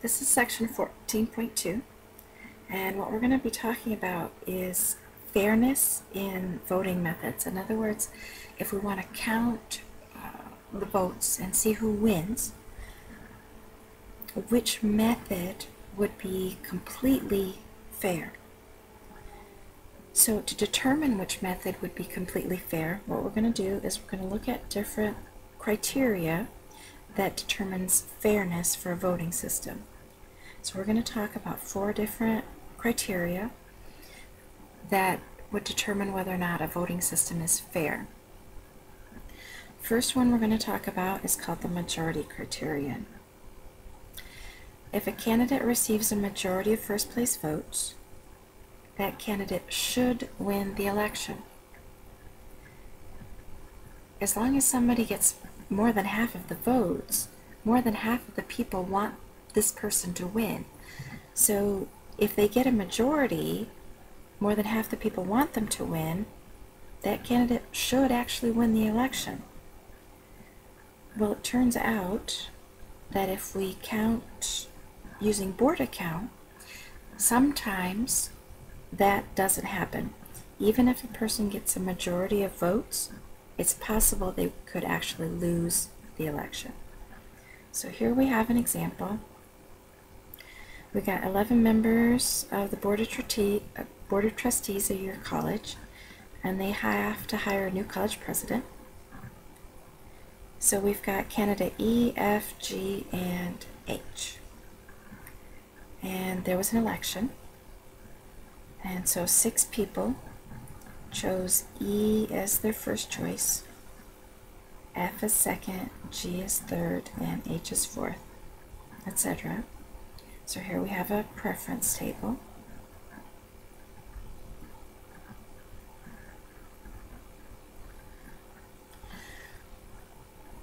This is section 14.2, and what we're going to be talking about is fairness in voting methods. In other words, if we want to count the votes and see who wins, which method would be completely fair? So to determine which method would be completely fair, what we're going to do is we're going to look at different criteria that determines fairness for a voting system. So we're going to talk about 4 different criteria that would determine whether or not a voting system is fair. First one we're going to talk about is called the majority criterion. If a candidate receives a majority of first place votes, that candidate should win the election. As long as somebody gets more than half of the votes, more than half of the people want this person to win. So if they get a majority, more than half the people want them to win, that candidate should actually win the election. Well, it turns out that if we count using Borda count, sometimes that doesn't happen. Even if a person gets a majority of votes, it's possible they could actually lose the election. So here we have an example. We got 11 members of the Board of Trustees of your college, and they have to hire a new college president. So we've got candidate E, F, G, and H. And there was an election. And so 6 people chose E as their first choice, F as second, G as third, and H as fourth, etc. So here we have a preference table.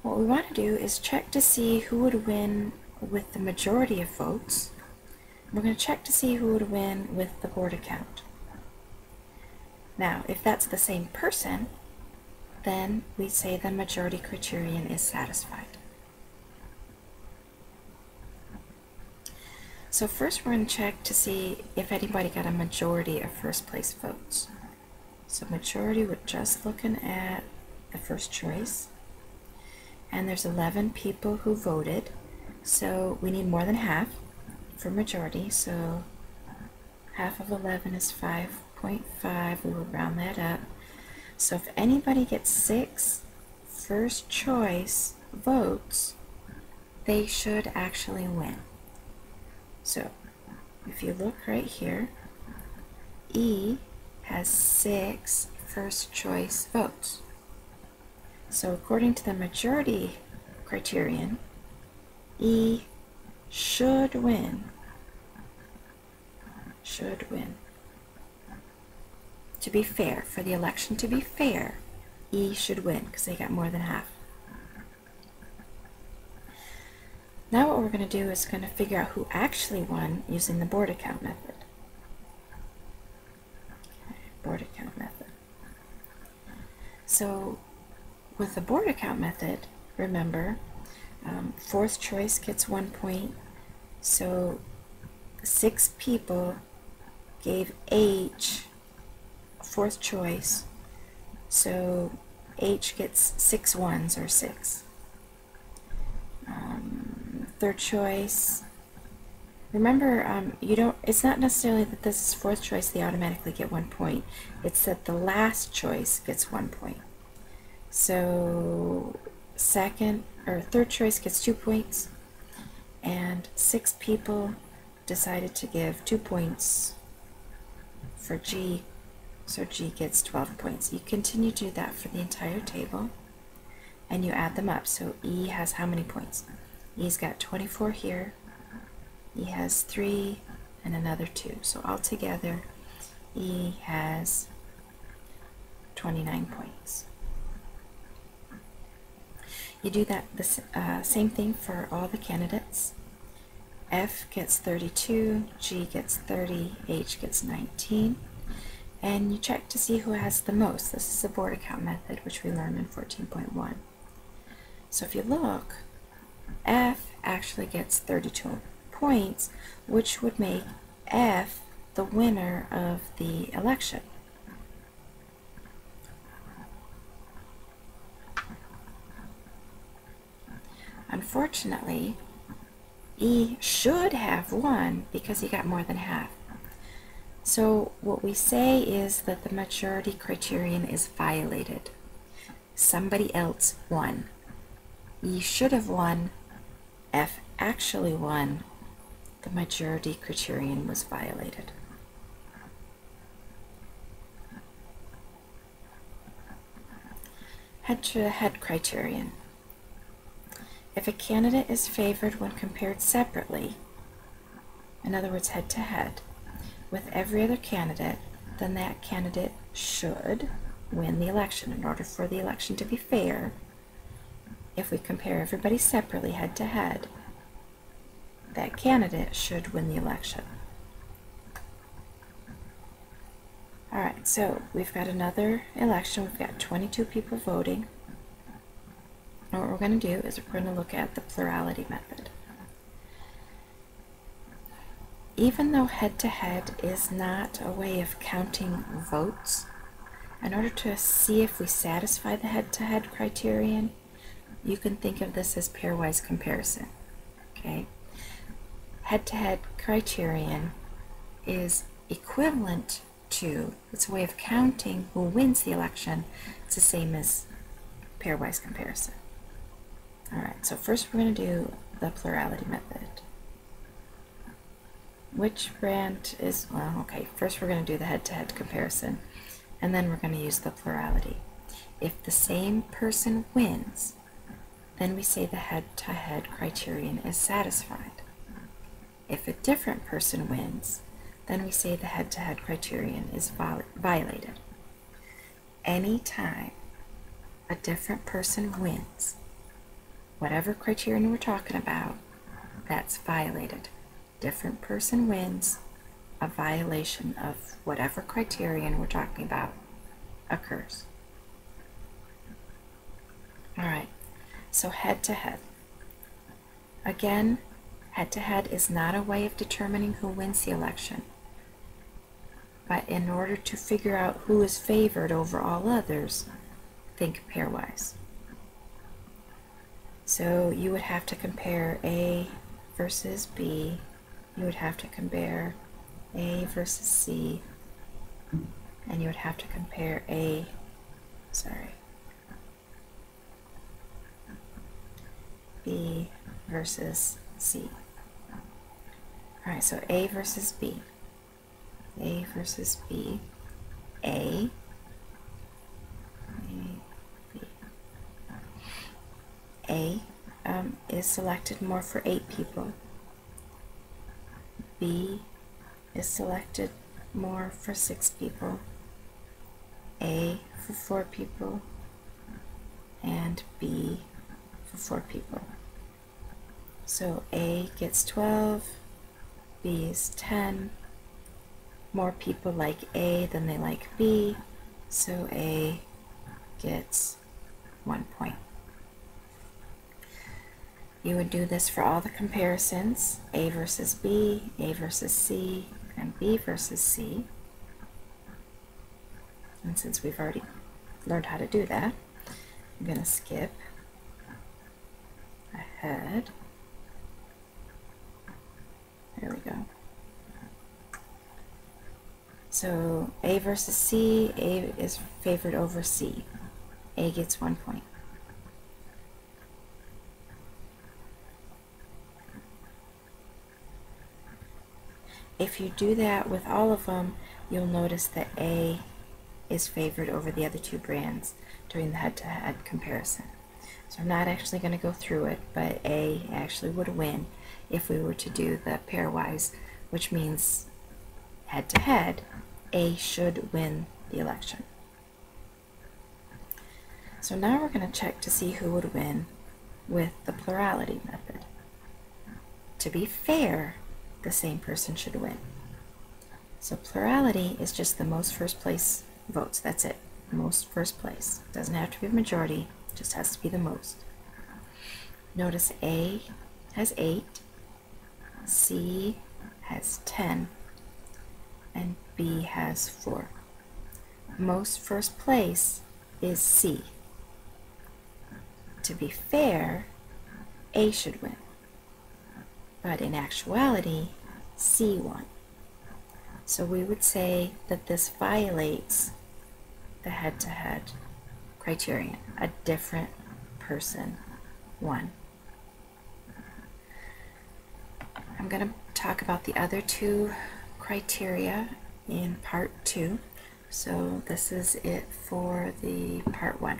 What we want to do is check to see who would win with the majority of votes. We're going to check to see who would win with the Borda count. Now, if that's the same person, then we say the majority criterion is satisfied. So first we're going to check to see if anybody got a majority of first place votes. So majority, we're just looking at the first choice. And there's 11 people who voted, so we need more than half for majority. So half of 11 is 5.5. We will round that up. So if anybody gets 6 first choice votes, they should actually win. So if you look right here, E has 6 first choice votes. So according to the majority criterion, E should win. Should win. To be fair, for the election to be fair, E should win because they got more than half. Now what we're going to do is going to figure out who actually won using the Borda count method. Okay, Borda count method. So with the Borda count method, remember, fourth choice gets 1 point. So 6 people gave H fourth choice, so H gets 6 ones, or 6. Third choice, remember, it's not necessarily that this is fourth choice they automatically get 1 point. It's that the last choice gets 1 point. So third choice gets 2 points, and 6 people decided to give 2 points for G, so G gets 12 points. You continue to do that for the entire table, and you add them up. So E has how many points? E's got 24 here, E has 3, and another 2. So altogether, E has 29 points. You do that the same thing for all the candidates. F gets 32, G gets 30, H gets 19. And you check to see who has the most. This is the Borda count method, which we learned in 14.1. So if you look, F actually gets 32 points, which would make F the winner of the election. Unfortunately, E should have won because he got more than half. So what we say is that the majority criterion is violated. Somebody else won. E should have won. F actually won. The majority criterion was violated. Head-to-head criterion. If a candidate is favored when compared separately, in other words head-to-head, with every other candidate, then that candidate should win the election. In order for the election to be fair, if we compare everybody separately head-to-head, that candidate should win the election. Alright, so we've got another election. We've got 22 people voting. And what we're going to do is we're going to look at the plurality method. Even though head-to-head is not a way of counting votes, in order to see if we satisfy the head-to-head criterion, you can think of this as pairwise comparison. Okay? Head-to-head criterion is equivalent to, it's a way of counting who wins the election. It's the same as pairwise comparison. Alright, so first we're going to do the plurality method. Which brand is, well, okay, first we're going to do the head-to-head comparison, and then we're going to use the plurality. If the same person wins, then we say the head-to-head criterion is satisfied. If a different person wins, then we say the head-to-head criterion is violated. Anytime a different person wins, whatever criterion we're talking about, that's violated. Different person wins, a violation of whatever criterion we're talking about occurs. Alright, so head-to-head. Again, head-to-head is not a way of determining who wins the election. But in order to figure out who is favored over all others, think pairwise. So you would have to compare A versus B. You would have to compare A versus C. And you would have to compare B versus C. Alright, so A versus B. A versus B. A, B. A is selected more for 8 people. B is selected more for 6 people. A for 4 people. And B for 4 people. So A gets 12, B is 10. More people like A than they like B, so A gets 1 point. You would do this for all the comparisons, A versus B, A versus C, and B versus C. And since we've already learned how to do that, I'm going to skip ahead. There we go. So A versus C, A is favored over C. A gets 1 point. If you do that with all of them, you'll notice that A is favored over the other 2 brands during the head-to-head comparison. So I'm not actually going to go through it, but A actually would win if we were to do the pairwise, which means head-to-head, A should win the election. So now we're going to check to see who would win with the plurality method. To be fair, the same person should win. So plurality is just the most first place votes. That's it. Most first place. Doesn't have to be a majority, just has to be the most. Notice A has 8, C has 10 and B has 4. Most first place is C. To be fair, A should win, but in actuality, C won. So we would say that this violates the head-to-head criterion. A different person won. I'm going to talk about the other two criteria in part 2. So this is it for the part 1.